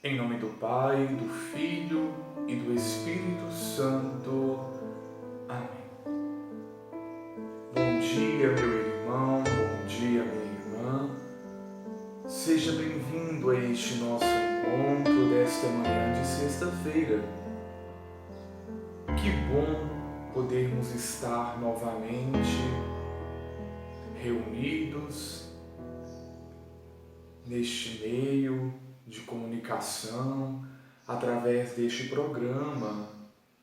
Em nome do Pai, do Filho e do Espírito Santo. Amém. Bom dia, meu irmão, bom dia, minha irmã. Seja bem-vindo a este nosso encontro desta manhã de sexta-feira. Que bom podermos estar novamente reunidos neste meio de comunicação, através deste programa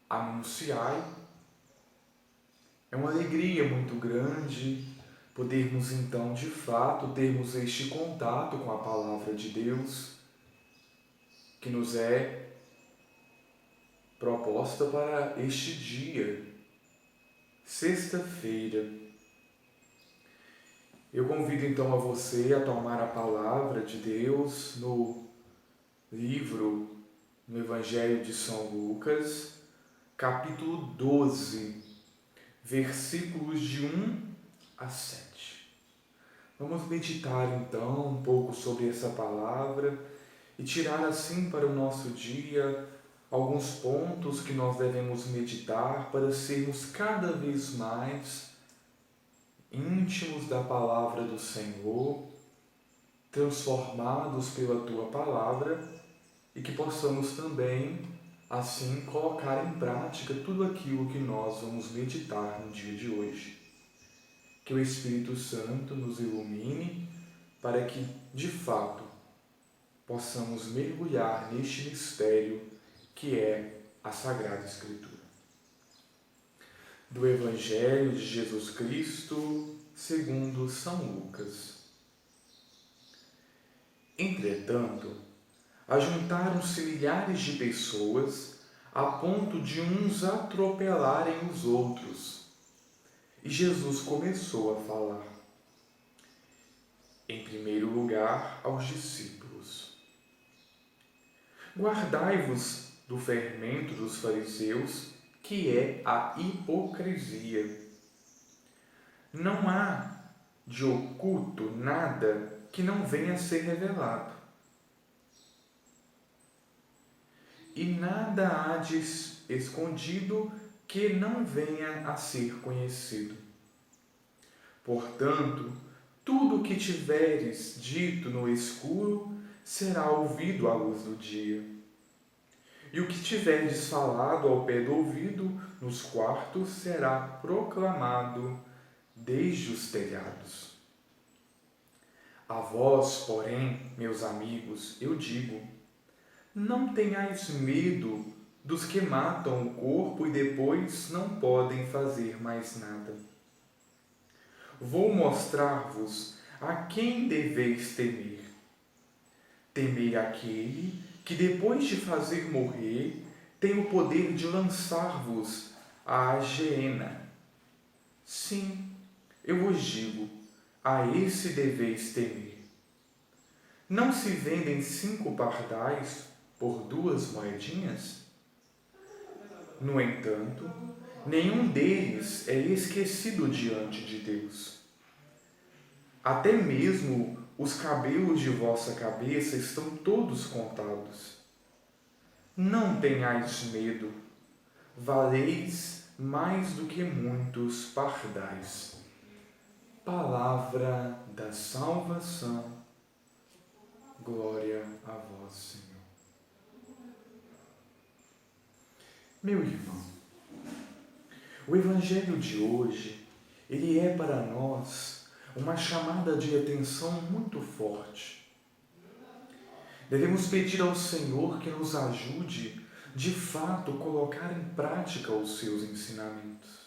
Anunciai. É uma alegria muito grande podermos então, de fato, termos este contato com a Palavra de Deus, que nos é proposta para este dia, sexta-feira. Eu convido então a você a tomar a Palavra de Deus no Evangelho de São Lucas, capítulo 12, versículos de 1 a 7. Vamos meditar então um pouco sobre essa palavra e tirar assim para o nosso dia alguns pontos que nós devemos meditar para sermos cada vez mais íntimos da palavra do Senhor, transformados pela Tua palavra e que possamos também assim colocar em prática tudo aquilo que nós vamos meditar no dia de hoje. Que o Espírito Santo nos ilumine para que, de fato, possamos mergulhar neste mistério que é a Sagrada Escritura. Do Evangelho de Jesus Cristo, segundo São Lucas. Entretanto, ajuntaram-se milhares de pessoas a ponto de uns atropelarem os outros. E Jesus começou a falar. Em primeiro lugar, aos discípulos: guardai-vos do fermento dos fariseus, que é a hipocrisia. Não há de oculto nada que não venha a ser revelado, e nada há de escondido que não venha a ser conhecido. Portanto, tudo o que tiveres dito no escuro será ouvido à luz do dia. E o que tiverdes falado ao pé do ouvido nos quartos será proclamado desde os telhados. A vós, porém, meus amigos, eu digo: não tenhais medo dos que matam o corpo e depois não podem fazer mais nada. Vou mostrar-vos a quem deveis temer. Temei aquele que, depois de fazer morrer, tem o poder de lançar-vos à geena. Sim, eu vos digo, a esse deveis temer. Não se vendem 5 pardais por 2 moedinhas? No entanto, nenhum deles é esquecido diante de Deus. Até mesmo os cabelos de vossa cabeça estão todos contados. Não tenhais medo, valeis mais do que muitos pardais. Palavra da salvação. Glória a vós, Senhor. Meu irmão, o Evangelho de hoje, ele é para nós uma chamada de atenção muito forte. Devemos pedir ao Senhor que nos ajude, de fato, colocar em prática os seus ensinamentos.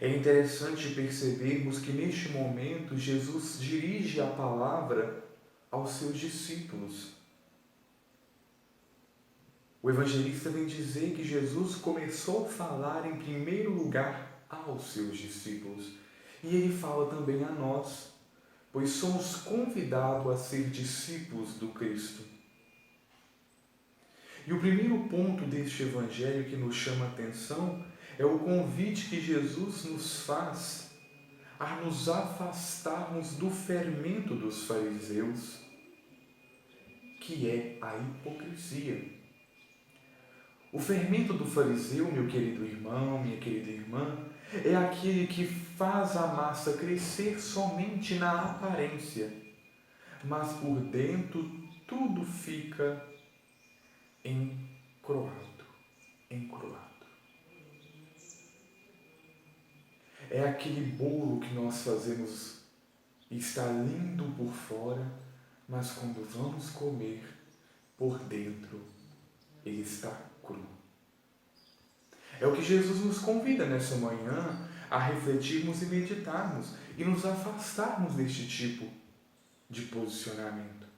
É interessante percebermos que neste momento Jesus dirige a palavra aos seus discípulos. O evangelista vem dizer que Jesus começou a falar em primeiro lugar aos seus discípulos. E ele fala também a nós, pois somos convidados a ser discípulos do Cristo. E o primeiro ponto deste evangelho que nos chama a atenção é o convite que Jesus nos faz a nos afastarmos do fermento dos fariseus, que é a hipocrisia. O fermento do fariseu, meu querido irmão, minha querida irmã, é aquele que faz a massa crescer somente na aparência, mas por dentro tudo fica encroado, encroado. É aquele bolo que nós fazemos e está lindo por fora, mas quando vamos comer, por dentro ele está cru. É o que Jesus nos convida nessa manhã a refletirmos e meditarmos e nos afastarmos deste tipo de posicionamento.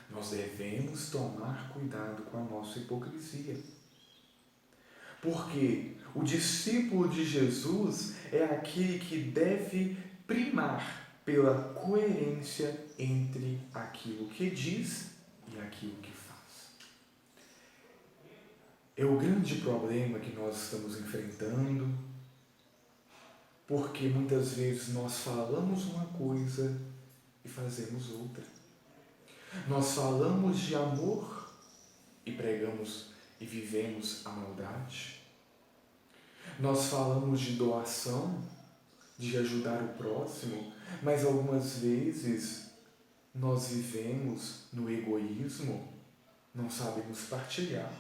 Nós devemos tomar cuidado com a nossa hipocrisia. Porque o discípulo de Jesus é aquele que deve primar pela coerência entre aquilo que diz e aquilo que faz. É o grande problema que nós estamos enfrentando, porque muitas vezes nós falamos uma coisa e fazemos outra. Nós falamos de amor e pregamos e vivemos a maldade. Nós falamos de doação, de ajudar o próximo, mas algumas vezes nós vivemos no egoísmo, não sabemos partilhar.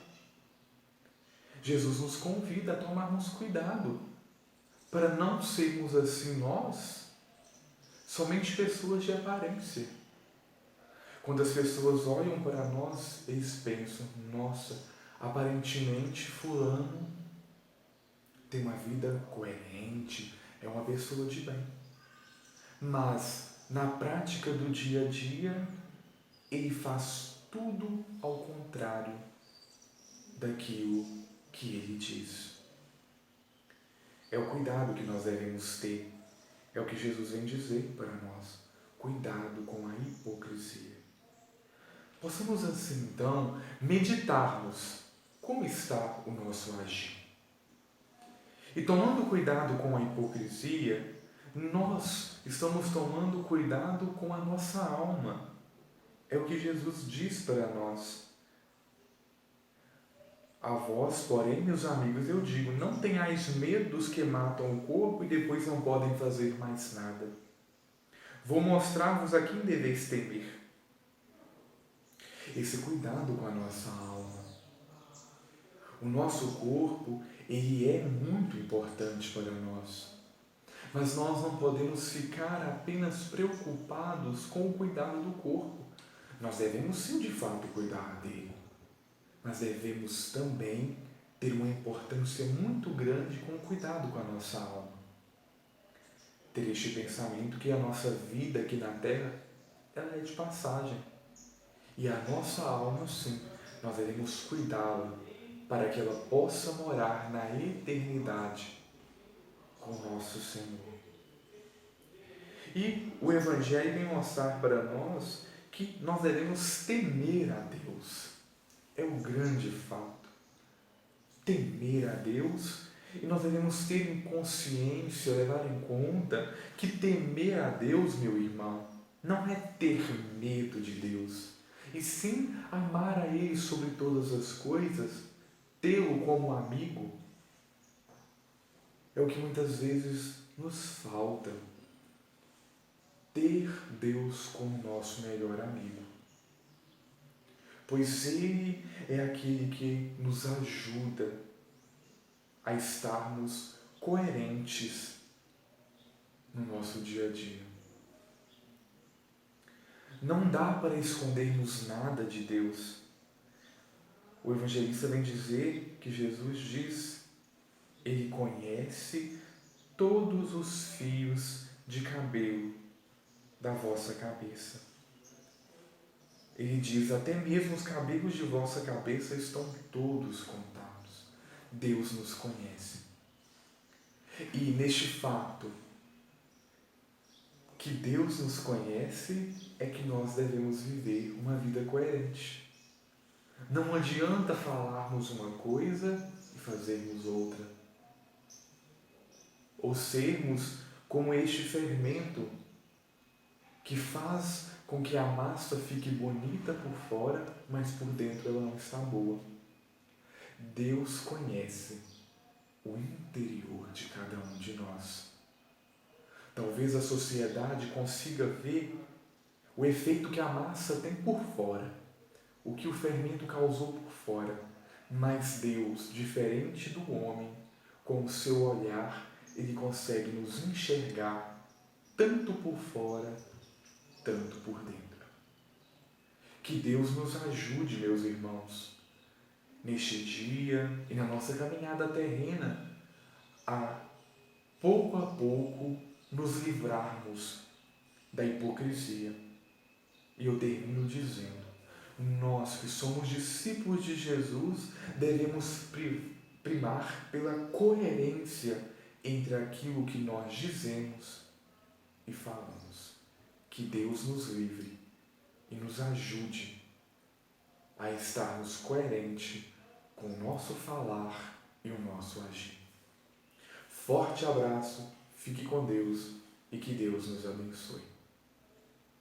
Jesus nos convida a tomarmos cuidado para não sermos assim nós, somente pessoas de aparência. Quando as pessoas olham para nós, eles pensam, nossa, aparentemente fulano tem uma vida coerente, é uma pessoa de bem. Mas, na prática do dia a dia, ele faz tudo ao contrário daquilo que ele diz. É o cuidado que nós devemos ter. É o que Jesus vem dizer para nós. Cuidado com a hipocrisia. Possamos assim, então, meditarmos como está o nosso agir. E tomando cuidado com a hipocrisia, nós estamos tomando cuidado com a nossa alma. É o que Jesus diz para nós. A vós, porém, meus amigos, eu digo, não tenhais medo dos que matam o corpo e depois não podem fazer mais nada. Vou mostrar-vos a quem deveis temer. Esse cuidado com a nossa alma. O nosso corpo, ele é muito importante para nós. Mas nós não podemos ficar apenas preocupados com o cuidado do corpo. Nós devemos sim, de fato, cuidar dele. Mas devemos também ter uma importância muito grande com o cuidado com a nossa alma. Ter este pensamento que a nossa vida aqui na Terra, ela é de passagem. E a nossa alma, sim, nós devemos cuidá-la para que ela possa morar na eternidade com o nosso Senhor. E o Evangelho vem mostrar para nós que nós devemos temer a Deus. É o grande fato. Temer a Deus, e nós devemos ter em consciência, levar em conta que temer a Deus, meu irmão, não é ter medo de Deus, e sim amar a Ele sobre todas as coisas, tê-lo como amigo. É o que muitas vezes nos falta. Ter Deus como nosso melhor amigo. Pois Ele é aquele que nos ajuda a estarmos coerentes no nosso dia a dia. Não dá para escondermos nada de Deus. O evangelista vem dizer que Jesus diz, Ele conhece todos os fios de cabelo da vossa cabeça. Ele diz, até mesmo os cabelos de vossa cabeça estão todos contados. Deus nos conhece. E neste fato, que Deus nos conhece, é que nós devemos viver uma vida coerente. Não adianta falarmos uma coisa e fazermos outra. Ou sermos como este fermento que faz com que a massa fique bonita por fora, mas por dentro ela não está boa. Deus conhece o interior de cada um de nós. Talvez a sociedade consiga ver o efeito que a massa tem por fora, o que o fermento causou por fora, mas Deus, diferente do homem, com o seu olhar, ele consegue nos enxergar tanto por fora, tanto por dentro. Que Deus nos ajude, meus irmãos, neste dia e na nossa caminhada terrena, a pouco nos livrarmos da hipocrisia. E eu termino dizendo, nós que somos discípulos de Jesus, devemos primar pela coerência entre aquilo que nós dizemos e falamos. Que Deus nos livre e nos ajude a estarmos coerentes com o nosso falar e o nosso agir. Forte abraço, fique com Deus e que Deus nos abençoe.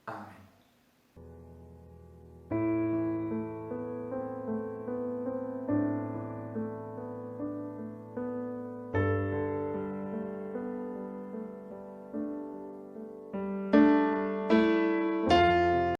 Amém.